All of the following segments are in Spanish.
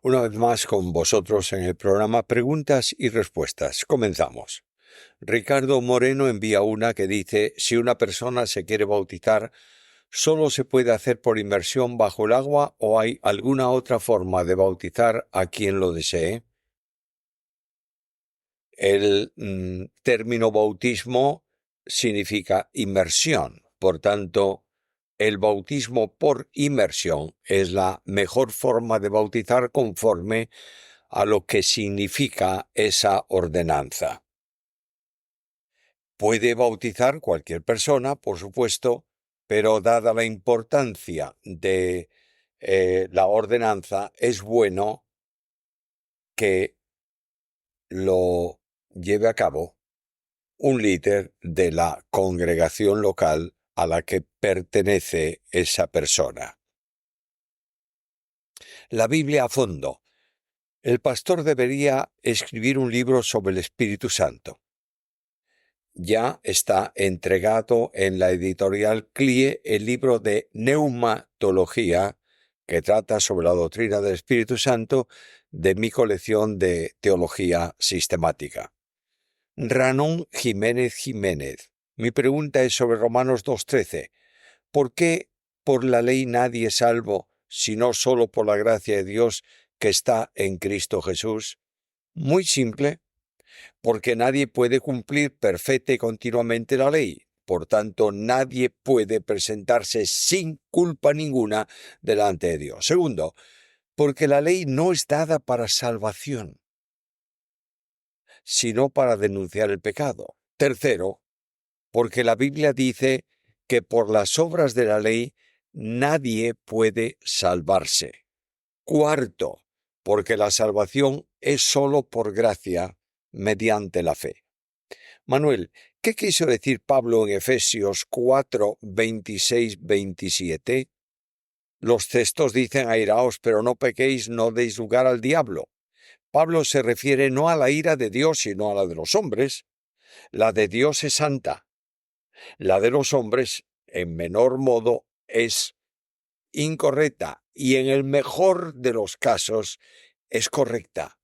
Una vez más con vosotros en el programa Preguntas y Respuestas. Comenzamos. Ricardo Moreno envía una que dice: si una persona se quiere bautizar, ¿solo se puede hacer por inmersión bajo el agua o hay alguna otra forma de bautizar a quien lo desee? El término bautismo significa inmersión, por tanto, el bautismo por inmersión es la mejor forma de bautizar conforme a lo que significa esa ordenanza. Puede bautizar cualquier persona, por supuesto, pero dada la importancia de la ordenanza, es bueno que lo lleve a cabo un líder de la congregación local a la que pertenece esa persona. La Biblia a fondo. El pastor debería escribir un libro sobre el Espíritu Santo. Ya está entregado en la editorial CLIE el libro de Neumatología, que trata sobre la doctrina del Espíritu Santo, de mi colección de teología sistemática. Ranón Jiménez Jiménez. Mi pregunta es sobre Romanos 2:13. ¿Por qué por la ley nadie es salvo, sino solo por la gracia de Dios que está en Cristo Jesús? Muy simple, porque nadie puede cumplir perfecta y continuamente la ley. Por tanto, nadie puede presentarse sin culpa ninguna delante de Dios. Segundo, porque la ley no es dada para salvación, sino para denunciar el pecado. Tercero, porque la Biblia dice que por las obras de la ley nadie puede salvarse. Cuarto, porque la salvación es sólo por gracia, mediante la fe. Manuel, ¿qué quiso decir Pablo en Efesios 4, 26, 27? Los textos dicen: airaos, pero no pequéis, no deis lugar al diablo. Pablo se refiere no a la ira de Dios, sino a la de los hombres. La de Dios es santa. La de los hombres, en menor modo, es incorrecta y en el mejor de los casos es correcta.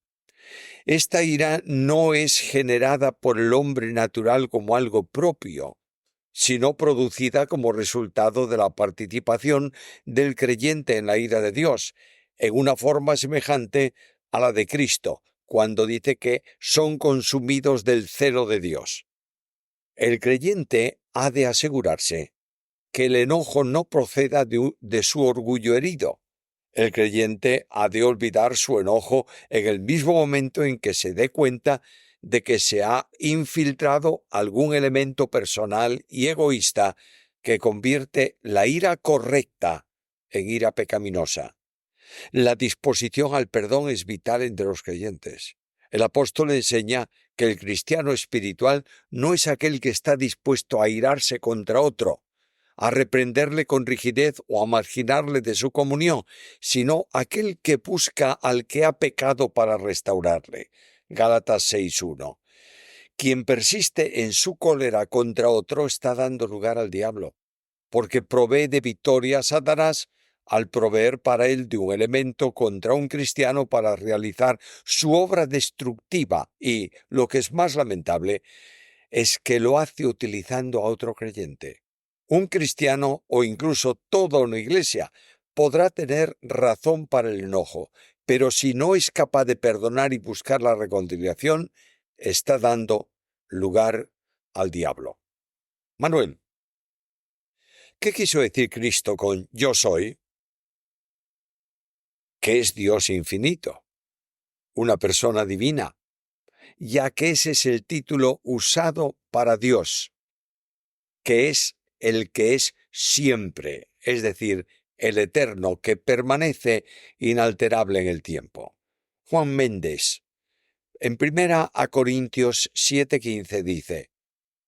Esta ira no es generada por el hombre natural como algo propio, sino producida como resultado de la participación del creyente en la ira de Dios, en una forma semejante a la de Cristo, cuando dice que son consumidos del celo de Dios. El creyente ha de asegurarse que el enojo no proceda de su orgullo herido. El creyente ha de olvidar su enojo en el mismo momento en que se dé cuenta de que se ha infiltrado algún elemento personal y egoísta que convierte la ira correcta en ira pecaminosa. La disposición al perdón es vital entre los creyentes. El apóstol enseña que el cristiano espiritual no es aquel que está dispuesto a airarse contra otro, a reprenderle con rigidez o a marginarle de su comunión, sino aquel que busca al que ha pecado para restaurarle. Gálatas 6:1. Quien persiste en su cólera contra otro está dando lugar al diablo, porque provee de victoria a Satanás al proveer para él de un elemento contra un cristiano para realizar su obra destructiva y, lo que es más lamentable, es que lo hace utilizando a otro creyente. Un cristiano o incluso toda una iglesia podrá tener razón para el enojo, pero si no es capaz de perdonar y buscar la reconciliación, está dando lugar al diablo. Manuel, ¿qué quiso decir Cristo con yo soy? Que es Dios infinito, una persona divina, ya que ese es el título usado para Dios, que es el que es siempre, es decir, el eterno, que permanece inalterable en el tiempo. Juan Méndez, en 1 Corintios 7:15 dice: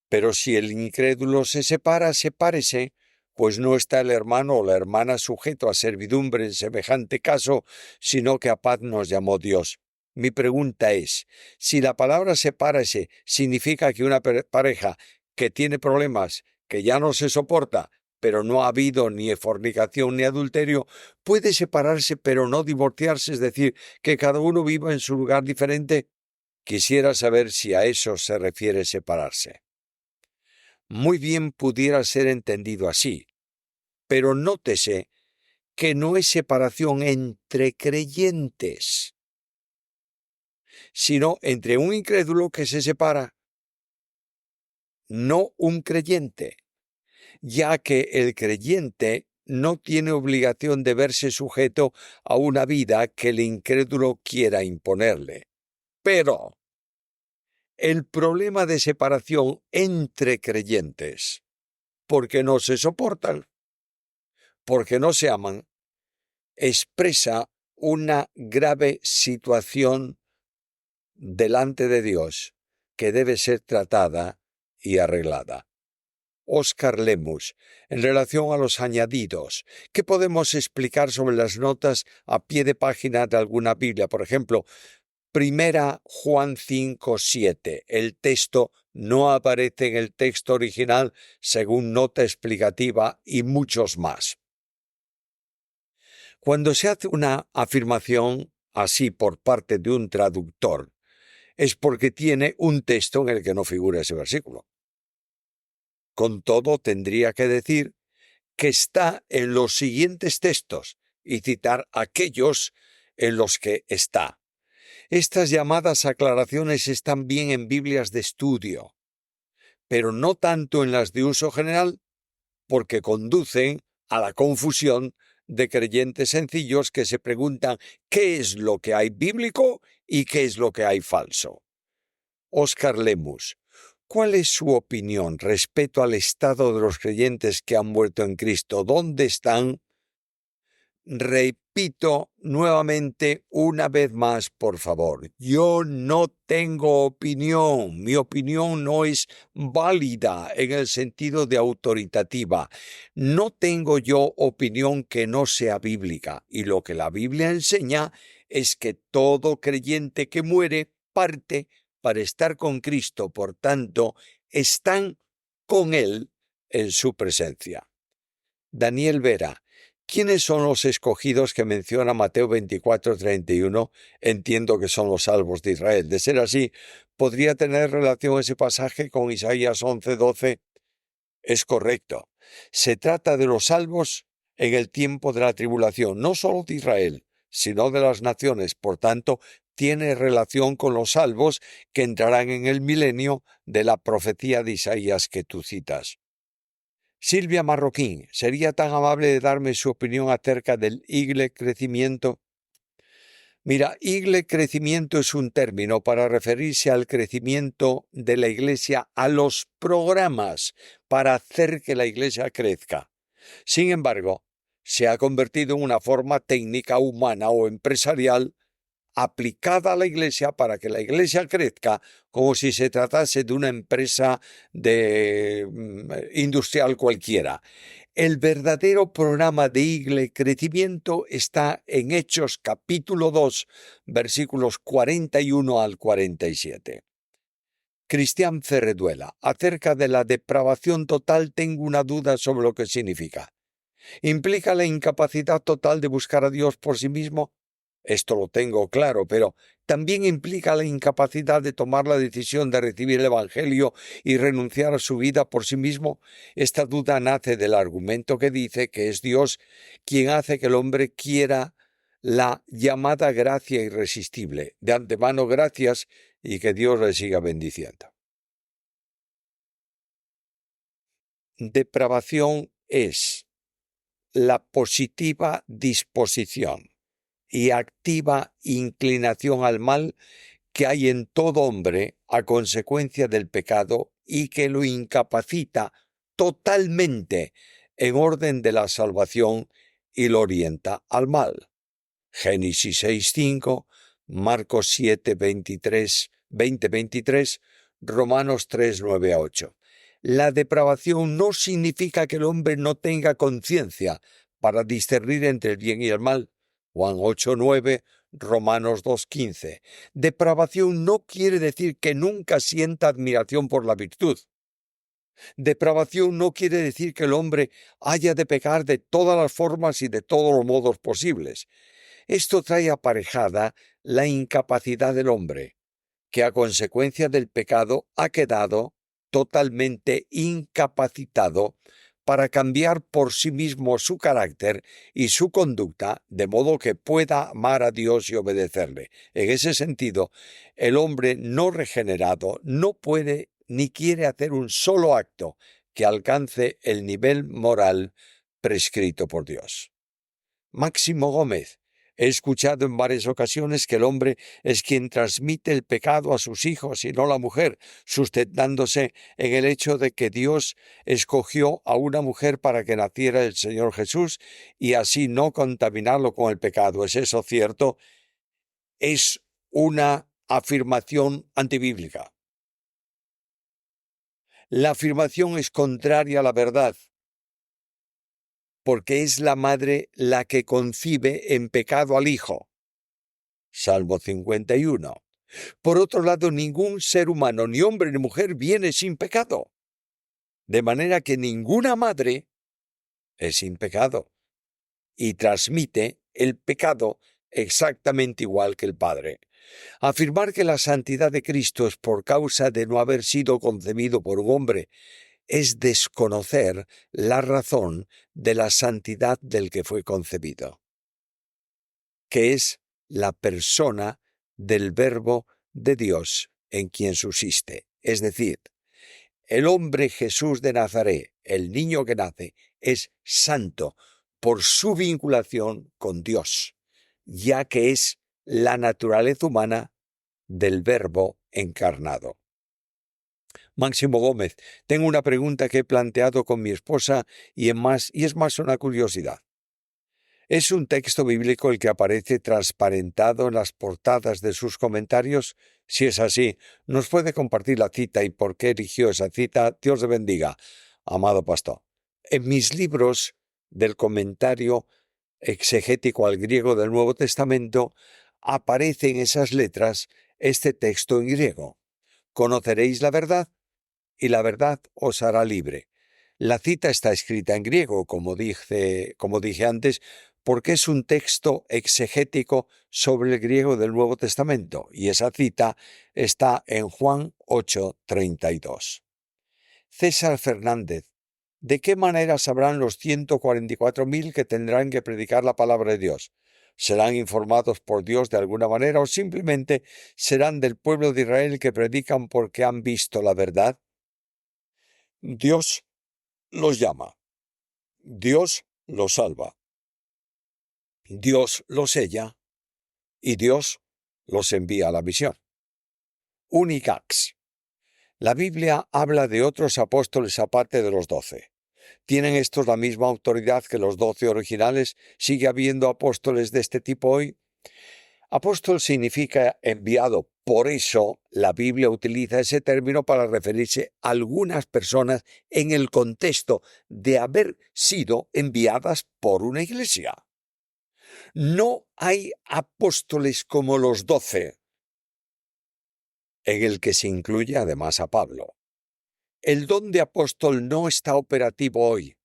pero si el incrédulo se separa, sepárese, pues no está el hermano o la hermana sujeto a servidumbre en semejante caso, sino que a paz nos llamó Dios. Mi pregunta es, si la palabra sepárese significa que una pareja que tiene problemas, que ya no se soporta, pero no ha habido ni fornicación ni adulterio, puede separarse pero no divorciarse, es decir, que cada uno viva en su lugar diferente. Quisiera saber si a eso se refiere separarse. Muy bien pudiera ser entendido así, pero nótese que no es separación entre creyentes, sino entre un incrédulo que se separa, no un creyente, ya que el creyente no tiene obligación de verse sujeto a una vida que el incrédulo quiera imponerle. Pero el problema de separación entre creyentes, porque no se soportan, porque no se aman, expresa una grave situación delante de Dios que debe ser tratada y arreglada. Oscar Lemus, en relación a los añadidos, ¿qué podemos explicar sobre las notas a pie de página de alguna Biblia? Por ejemplo, 1 Juan 5:7. El texto no aparece en el texto original según nota explicativa y muchos más. Cuando se hace una afirmación así por parte de un traductor, es porque tiene un texto en el que no figura ese versículo. Con todo, tendría que decir que está en los siguientes textos y citar aquellos en los que está. Estas llamadas aclaraciones están bien en Biblias de estudio, pero no tanto en las de uso general, porque conducen a la confusión de creyentes sencillos que se preguntan qué es lo que hay bíblico y qué es lo que hay falso. Oscar Lemus, ¿cuál es su opinión respecto al estado de los creyentes que han muerto en Cristo? ¿Dónde están? Repito nuevamente una vez más, por favor, yo no tengo opinión, mi opinión no es válida en el sentido de autoritativa. No tengo yo opinión que no sea bíblica, y lo que la Biblia enseña es que todo creyente que muere parte para estar con Cristo, por tanto, están con Él en su presencia. Daniel Vera, ¿quiénes son los escogidos que menciona Mateo 24:31? Entiendo que son los salvos de Israel. De ser así, ¿podría tener relación ese pasaje con Isaías 11:12? Es correcto. Se trata de los salvos en el tiempo de la tribulación, no solo de Israel, sino de las naciones. Por tanto, tiene relación con los salvos que entrarán en el milenio de la profecía de Isaías que tú citas. Silvia Marroquín, ¿sería tan amable de darme su opinión acerca del Igle crecimiento? Mira, Igle crecimiento es un término para referirse al crecimiento de la Iglesia, a los programas para hacer que la Iglesia crezca. Sin embargo, se ha convertido en una forma técnica humana o empresarial aplicada a la Iglesia para que la Iglesia crezca, como si se tratase de una empresa industrial cualquiera. El verdadero programa de Igle Crecimiento está en Hechos capítulo 2, versículos 41 al 47. Cristian Ferreduela, acerca de la depravación total tengo una duda sobre lo que significa. ¿Implica la incapacidad total de buscar a Dios por sí mismo? Esto lo tengo claro, pero también implica la incapacidad de tomar la decisión de recibir el Evangelio y renunciar a su vida por sí mismo. Esta duda nace del argumento que dice que es Dios quien hace que el hombre quiera la llamada gracia irresistible. De antemano, gracias y que Dios le siga bendiciendo. Depravación es la positiva disposición y activa inclinación al mal que hay en todo hombre a consecuencia del pecado y que lo incapacita totalmente en orden de la salvación y lo orienta al mal. Génesis 6:5, Marcos 7:23, 20:23, Romanos 3:9-8. La depravación no significa que el hombre no tenga conciencia para discernir entre el bien y el mal. Juan 8:9, Romanos 2:15. Depravación no quiere decir que nunca sienta admiración por la virtud. Depravación no quiere decir que el hombre haya de pecar de todas las formas y de todos los modos posibles. Esto trae aparejada la incapacidad del hombre, que a consecuencia del pecado ha quedado totalmente incapacitado para cambiar por sí mismo su carácter y su conducta, de modo que pueda amar a Dios y obedecerle. En ese sentido, el hombre no regenerado no puede ni quiere hacer un solo acto que alcance el nivel moral prescrito por Dios. Máximo Gómez: he escuchado en varias ocasiones que el hombre es quien transmite el pecado a sus hijos y no la mujer, sustentándose en el hecho de que Dios escogió a una mujer para que naciera el Señor Jesús y así no contaminarlo con el pecado. ¿Es eso cierto? Es una afirmación antibíblica. La afirmación es contraria a la verdad, porque es la madre la que concibe en pecado al hijo. Salmo 51. Por otro lado, ningún ser humano, ni hombre ni mujer, viene sin pecado. De manera que ninguna madre es sin pecado y transmite el pecado exactamente igual que el padre. Afirmar que la santidad de Cristo es por causa de no haber sido concebido por un hombre es desconocer la razón de la santidad del que fue concebido, que es la persona del Verbo de Dios en quien subsiste. Es decir, el hombre Jesús de Nazaret, el niño que nace, es santo por su vinculación con Dios, ya que es la naturaleza humana del Verbo encarnado. Máximo Gómez: tengo una pregunta que he planteado con mi esposa y es más una curiosidad. ¿Es un texto bíblico el que aparece transparentado en las portadas de sus comentarios? Si es así, ¿nos puede compartir la cita y por qué eligió esa cita? Dios le bendiga, amado pastor. En mis libros del comentario exegético al griego del Nuevo Testamento aparece en esas letras este texto en griego: conoceréis la verdad y la verdad os hará libre. La cita está escrita en griego, como dije antes, porque es un texto exegético sobre el griego del Nuevo Testamento, y esa cita está en Juan 8:32. César Fernández: ¿de qué manera sabrán los 144.000 que tendrán que predicar la palabra de Dios? ¿Serán informados por Dios de alguna manera o simplemente serán del pueblo de Israel que predican porque han visto la verdad? Dios los llama, Dios los salva, Dios los sella y Dios los envía a la misión. Unicax. La Biblia habla de otros apóstoles aparte de los 12. ¿Tienen estos la misma autoridad que los 12 originales? ¿Sigue habiendo apóstoles de este tipo hoy? Apóstol significa enviado. Por eso la Biblia utiliza ese término para referirse a algunas personas en el contexto de haber sido enviadas por una iglesia. No hay apóstoles como los 12, en el que se incluye además a Pablo. El don de apóstol no está operativo hoy,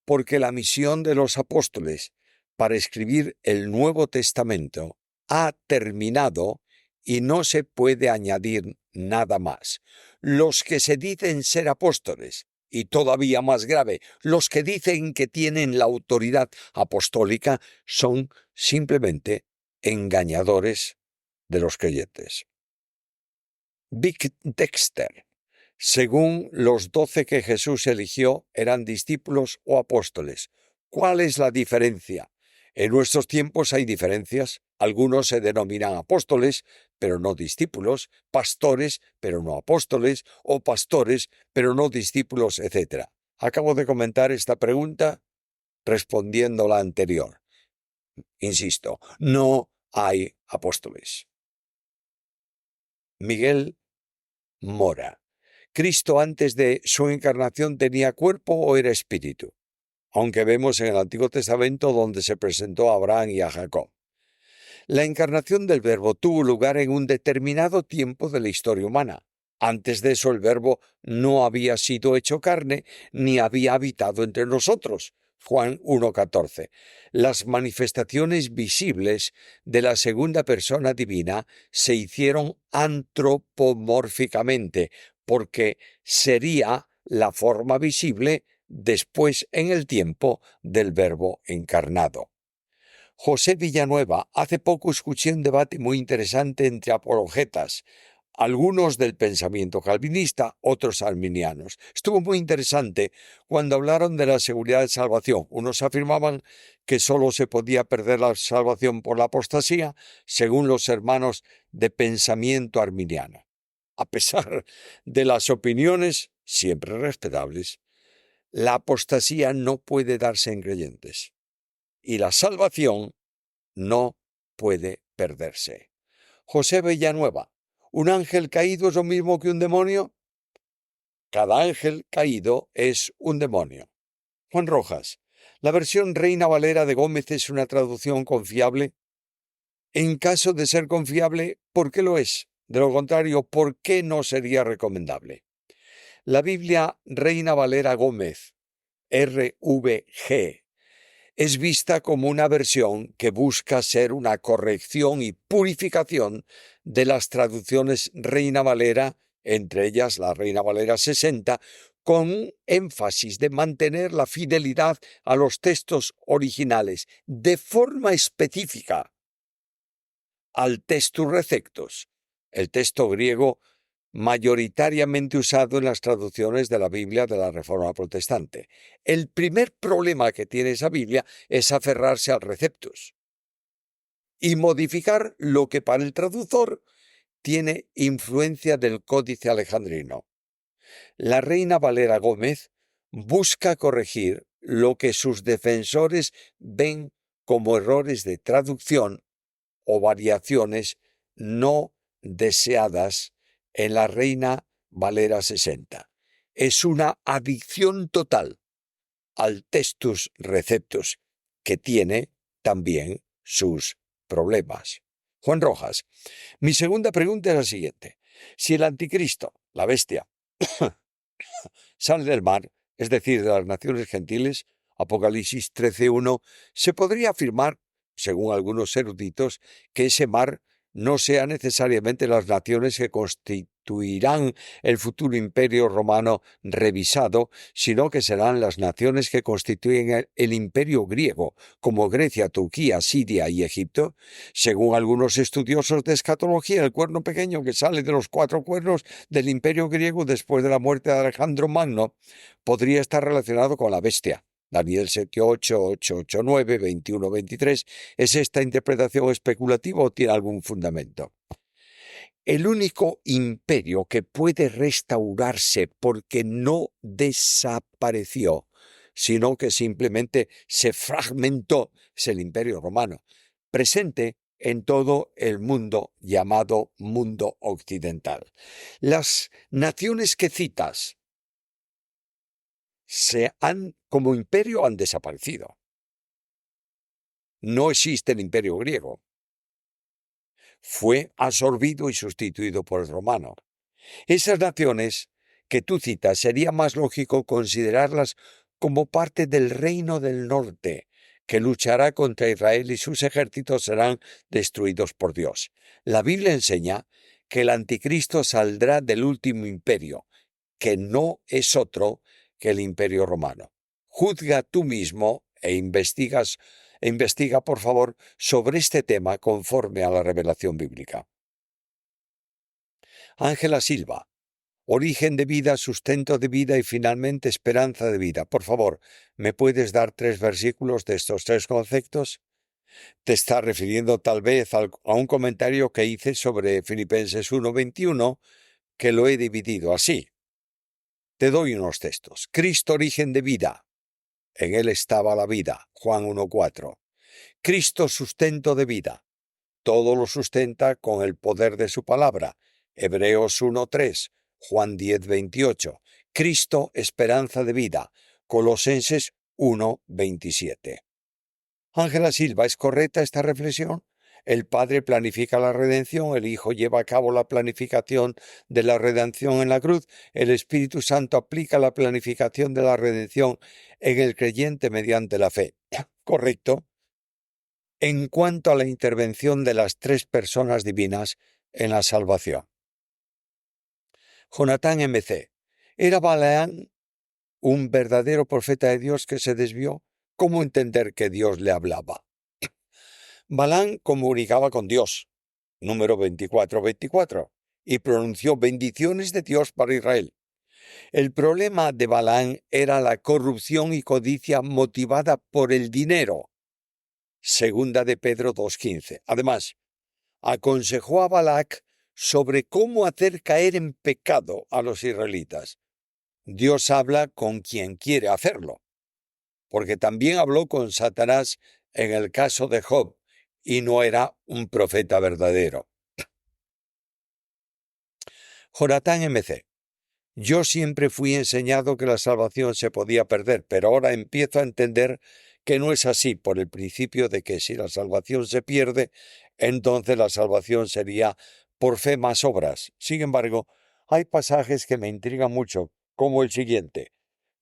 porque la misión de los apóstoles para escribir el Nuevo Testamento ha terminado y no se puede añadir nada más. Los que se dicen ser apóstoles, y todavía más grave, los que dicen que tienen la autoridad apostólica, son simplemente engañadores de los creyentes. Vic Dexter: según los 12 que Jesús eligió, ¿eran discípulos o apóstoles? ¿Cuál es la diferencia? En nuestros tiempos hay diferencias. Algunos se denominan apóstoles, pero no discípulos, pastores, pero no apóstoles, o pastores, pero no discípulos, etc. Acabo de comentar esta pregunta respondiendo la anterior. Insisto, no hay apóstoles. Miguel Mora: ¿Cristo antes de su encarnación tenía cuerpo o era espíritu? Aunque vemos en el Antiguo Testamento donde se presentó a Abraham y a Jacob. La encarnación del Verbo tuvo lugar en un determinado tiempo de la historia humana. Antes de eso el Verbo no había sido hecho carne ni había habitado entre nosotros. Juan 1:14. Las manifestaciones visibles de la segunda persona divina se hicieron antropomórficamente, porque sería la forma visible después en el tiempo del Verbo encarnado. José Villanueva, hace poco escuché un debate muy interesante entre apologetas, algunos del pensamiento calvinista, otros arminianos. Estuvo muy interesante cuando hablaron de la seguridad de salvación. Unos afirmaban que solo se podía perder la salvación por la apostasía, según los hermanos de pensamiento arminiano. A pesar de las opiniones, siempre respetables, la apostasía no puede darse en creyentes y la salvación no puede perderse. José Villanueva, ¿un ángel caído es lo mismo que un demonio? Cada ángel caído es un demonio. Juan Rojas, ¿la versión Reina Valera de Gómez es una traducción confiable? En caso de ser confiable, ¿por qué lo es? De lo contrario, ¿por qué no sería recomendable? La Biblia Reina Valera Gómez, RVG, es vista como una versión que busca ser una corrección y purificación de las traducciones Reina Valera, entre ellas la Reina Valera 60, con un énfasis de mantener la fidelidad a los textos originales de forma específica al textus receptus, el texto griego mayoritariamente usado en las traducciones de la Biblia de la Reforma Protestante. El primer problema que tiene esa Biblia es aferrarse al receptus y modificar lo que para el traductor tiene influencia del Códice Alejandrino. La Reina Valera Gómez busca corregir lo que sus defensores ven como errores de traducción o variaciones no deseadas en la Reina Valera 60. Es una adicción total al textus receptus, que tiene también sus problemas. Juan Rojas, mi segunda pregunta es la siguiente. Si el anticristo, la bestia, sale del mar, es decir, de las naciones gentiles, Apocalipsis 13:1, se podría afirmar, según algunos eruditos, que ese mar no sea necesariamente las naciones que constituirán el futuro imperio romano revisado, sino que serán las naciones que constituyen el imperio griego, como Grecia, Turquía, Siria y Egipto. Según algunos estudiosos de escatología, el cuerno pequeño que sale de los 4 cuernos del imperio griego después de la muerte de Alejandro Magno podría estar relacionado con la bestia. Daniel 7:8, 8:8-9, 21-23. ¿Es esta interpretación especulativa o tiene algún fundamento? El único imperio que puede restaurarse porque no desapareció, sino que simplemente se fragmentó, es el imperio romano, presente en todo el mundo llamado mundo occidental. Las naciones que citas como imperio han desaparecido. No existe el imperio griego. Fue absorbido y sustituido por el romano. Esas naciones que tú citas sería más lógico considerarlas como parte del reino del norte, que luchará contra Israel y sus ejércitos serán destruidos por Dios. La Biblia enseña que el anticristo saldrá del último imperio, que no es otro que el imperio romano. Juzga tú mismo e investiga, por favor, sobre este tema conforme a la revelación bíblica. Ángela Silva, origen de vida, sustento de vida y finalmente esperanza de vida. Por favor, ¿me puedes dar 3 versículos de estos 3 conceptos? Te está refiriendo tal vez a un comentario que hice sobre Filipenses 1:21, que lo he dividido así. Te doy unos textos. Cristo, origen de vida. En él estaba la vida. Juan 1:4. Cristo, sustento de vida. Todo lo sustenta con el poder de su palabra. Hebreos 1:3. Juan 10:28. Cristo, esperanza de vida. Colosenses 1:27. Ángela Silva, ¿es correcta esta reflexión? El Padre planifica la redención, el Hijo lleva a cabo la planificación de la redención en la cruz, el Espíritu Santo aplica la planificación de la redención en el creyente mediante la fe. Correcto. En cuanto a la intervención de las tres personas divinas en la salvación. Jonatán MC. ¿Era Balaam un verdadero profeta de Dios que se desvió? ¿Cómo entender que Dios le hablaba? Balaam comunicaba con Dios, número 24:24, y pronunció bendiciones de Dios para Israel. El problema de Balaam era la corrupción y codicia motivada por el dinero. Segunda de Pedro 2:15. Además, aconsejó a Balac sobre cómo hacer caer en pecado a los israelitas. Dios habla con quien quiere hacerlo, porque también habló con Satanás en el caso de Job, y no era un profeta verdadero. Jonatán MC. Yo siempre fui enseñado que la salvación se podía perder, pero ahora empiezo a entender que no es así por el principio de que si la salvación se pierde, entonces la salvación sería por fe más obras. Sin embargo, hay pasajes que me intrigan mucho, como el siguiente.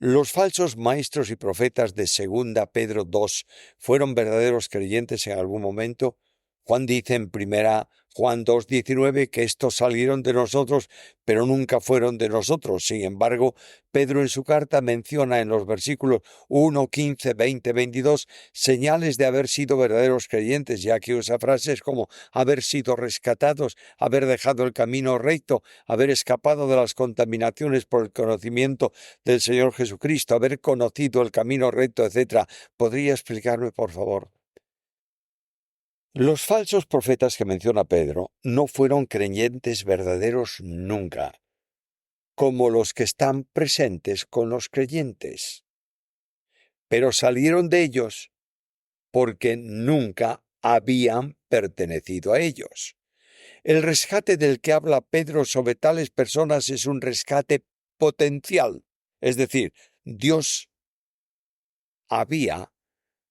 Los falsos maestros y profetas de 2 Pedro 2 fueron verdaderos creyentes en algún momento. Juan dice en 1 Juan 2:19 que estos salieron de nosotros, pero nunca fueron de nosotros. Sin embargo, Pedro en su carta menciona en los versículos 1, 15, 20, 22 señales de haber sido verdaderos creyentes, ya que usa frases como haber sido rescatados, haber dejado el camino recto, haber escapado de las contaminaciones por el conocimiento del Señor Jesucristo, haber conocido el camino recto, etc. ¿Podría explicarme, por favor? Los falsos profetas que menciona Pedro no fueron creyentes verdaderos nunca, como los que están presentes con los creyentes, pero salieron de ellos porque nunca habían pertenecido a ellos. El rescate del que habla Pedro sobre tales personas es un rescate potencial, es decir, Dios había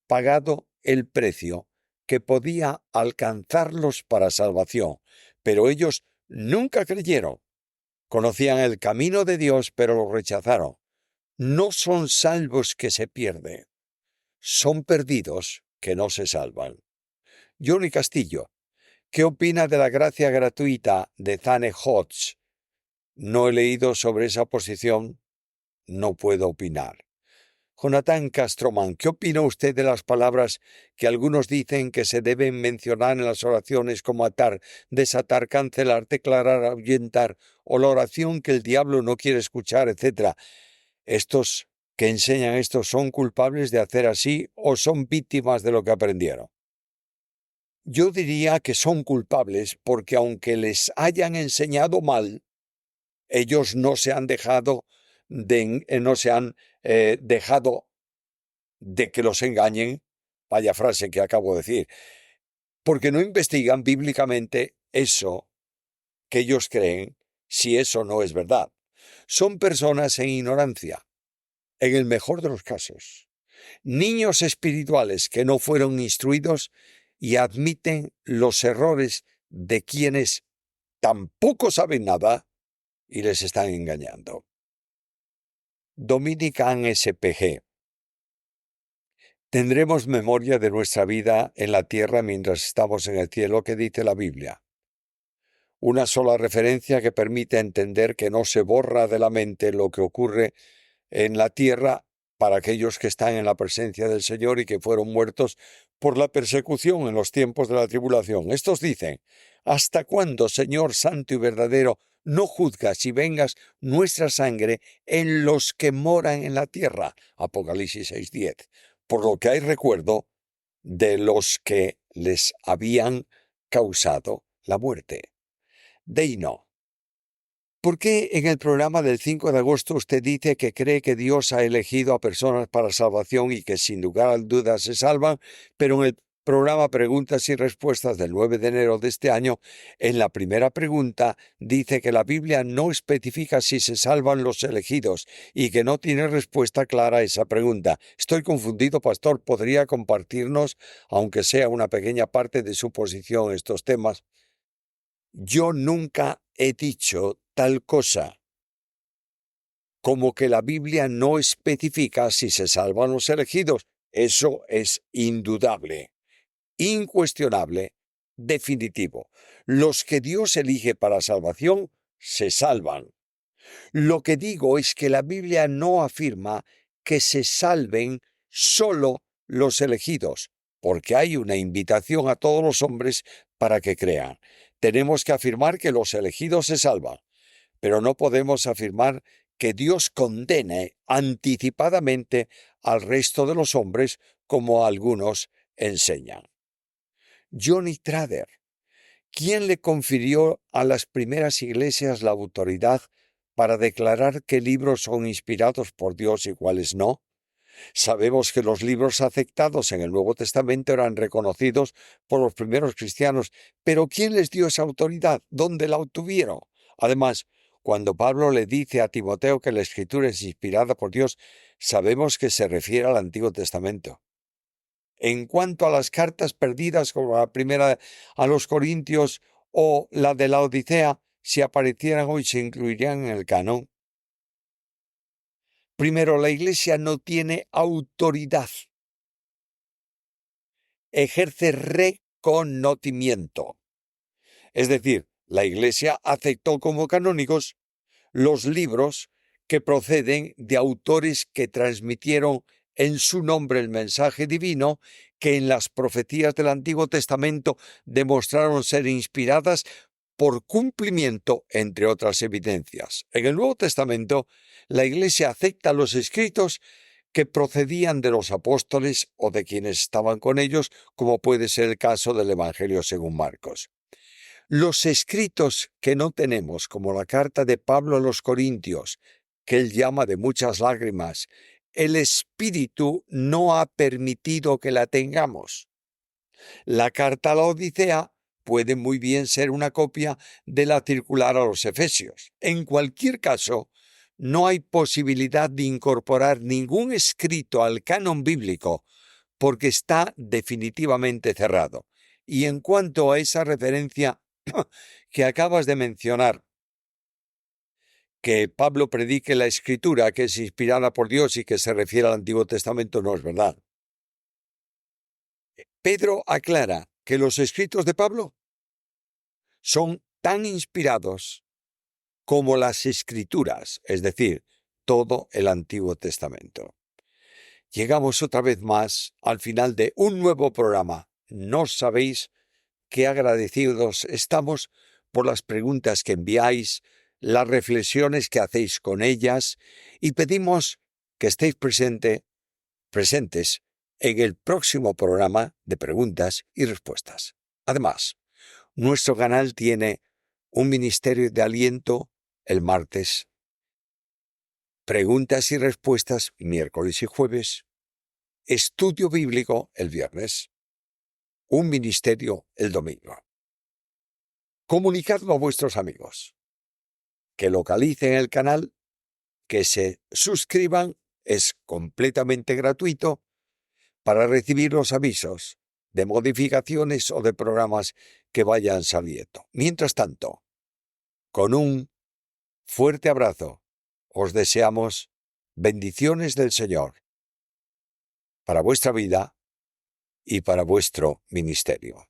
pagado el precio que podía alcanzarlos para salvación, pero ellos nunca creyeron. Conocían el camino de Dios, pero lo rechazaron. No son salvos que se pierden, son perdidos que no se salvan. Johnny Castillo, ¿qué opina de la gracia gratuita de Zane Hodge? No he leído sobre esa posición, no puedo opinar. Jonatán Castroman, ¿qué opina usted de las palabras que algunos dicen que se deben mencionar en las oraciones como atar, desatar, cancelar, declarar, ahuyentar o la oración que el diablo no quiere escuchar, etc.? ¿Estos que enseñan esto son culpables de hacer así o son víctimas de lo que aprendieron? Yo diría que son culpables porque aunque les hayan enseñado mal, ellos no se han dejado dejado de que los engañen, vaya frase que acabo de decir, porque no investigan bíblicamente eso que ellos creen, si eso no es verdad. Son personas en ignorancia, en el mejor de los casos, niños espirituales que no fueron instruidos y admiten los errores de quienes tampoco saben nada y les están engañando. Dominican SPG. Tendremos memoria de nuestra vida en la tierra mientras estamos en el cielo, que dice la Biblia. Una sola referencia que permite entender que no se borra de la mente lo que ocurre en la tierra para aquellos que están en la presencia del Señor y que fueron muertos por la persecución en los tiempos de la tribulación. Estos dicen: ¿hasta cuándo, Señor santo y verdadero, no juzgas y vengas nuestra sangre en los que moran en la tierra? Apocalipsis 6:10. Por lo que hay recuerdo de los que les habían causado la muerte. Deino, ¿por qué en el programa del 5 de agosto usted dice que cree que Dios ha elegido a personas para salvación y que sin lugar a dudas se salvan, pero en el programa Preguntas y Respuestas del 9 de enero de este año, en la primera pregunta dice que la Biblia no especifica si se salvan los elegidos y que no tiene respuesta clara a esa pregunta. Estoy confundido, pastor. ¿Podría compartirnos, aunque sea una pequeña parte de su posición en estos temas? Yo nunca he dicho tal cosa como que la Biblia no especifica si se salvan los elegidos. Eso es indudable, incuestionable, definitivo. Los que Dios elige para salvación se salvan. Lo que digo es que la Biblia no afirma que se salven solo los elegidos, porque hay una invitación a todos los hombres para que crean. Tenemos que afirmar que los elegidos se salvan, pero no podemos afirmar que Dios condene anticipadamente al resto de los hombres como algunos enseñan. Johnny Trader, ¿quién le confirió a las primeras iglesias la autoridad para declarar qué libros son inspirados por Dios y cuáles no? Sabemos que los libros aceptados en el Nuevo Testamento eran reconocidos por los primeros cristianos, pero ¿quién les dio esa autoridad? ¿Dónde la obtuvieron? Además, cuando Pablo le dice a Timoteo que la Escritura es inspirada por Dios, sabemos que se refiere al Antiguo Testamento. En cuanto a las cartas perdidas, como la primera a los Corintios o la de la Odisea, si aparecieran hoy se incluirían en el canon. Primero, la Iglesia no tiene autoridad. Ejerce reconocimiento. Es decir, la Iglesia aceptó como canónicos los libros que proceden de autores que transmitieron en su nombre el mensaje divino, que en las profecías del Antiguo Testamento demostraron ser inspiradas por cumplimiento, entre otras evidencias. En el Nuevo Testamento, la Iglesia acepta los escritos que procedían de los apóstoles o de quienes estaban con ellos, como puede ser el caso del Evangelio según Marcos. Los escritos que no tenemos, como la carta de Pablo a los Corintios, que él llama de muchas lágrimas, el Espíritu no ha permitido que la tengamos. La carta a la Odisea puede muy bien ser una copia de la circular a los Efesios. En cualquier caso, no hay posibilidad de incorporar ningún escrito al canon bíblico porque está definitivamente cerrado. Y en cuanto a esa referencia que acabas de mencionar, que Pablo predique la Escritura, que es inspirada por Dios y que se refiere al Antiguo Testamento, no es verdad. Pedro aclara que los escritos de Pablo son tan inspirados como las Escrituras, es decir, todo el Antiguo Testamento. Llegamos otra vez más al final de un nuevo programa. No sabéis qué agradecidos estamos por las preguntas que enviáis, las reflexiones que hacéis con ellas, y pedimos que estéis presentes en el próximo programa de preguntas y respuestas. Además, nuestro canal tiene un ministerio de aliento el martes, preguntas y respuestas miércoles y jueves, estudio bíblico el viernes, un ministerio el domingo. Comunicadlo a vuestros amigos, que localicen el canal, que se suscriban, es completamente gratuito, para recibir los avisos de modificaciones o de programas que vayan saliendo. Mientras tanto, con un fuerte abrazo, os deseamos bendiciones del Señor para vuestra vida y para vuestro ministerio.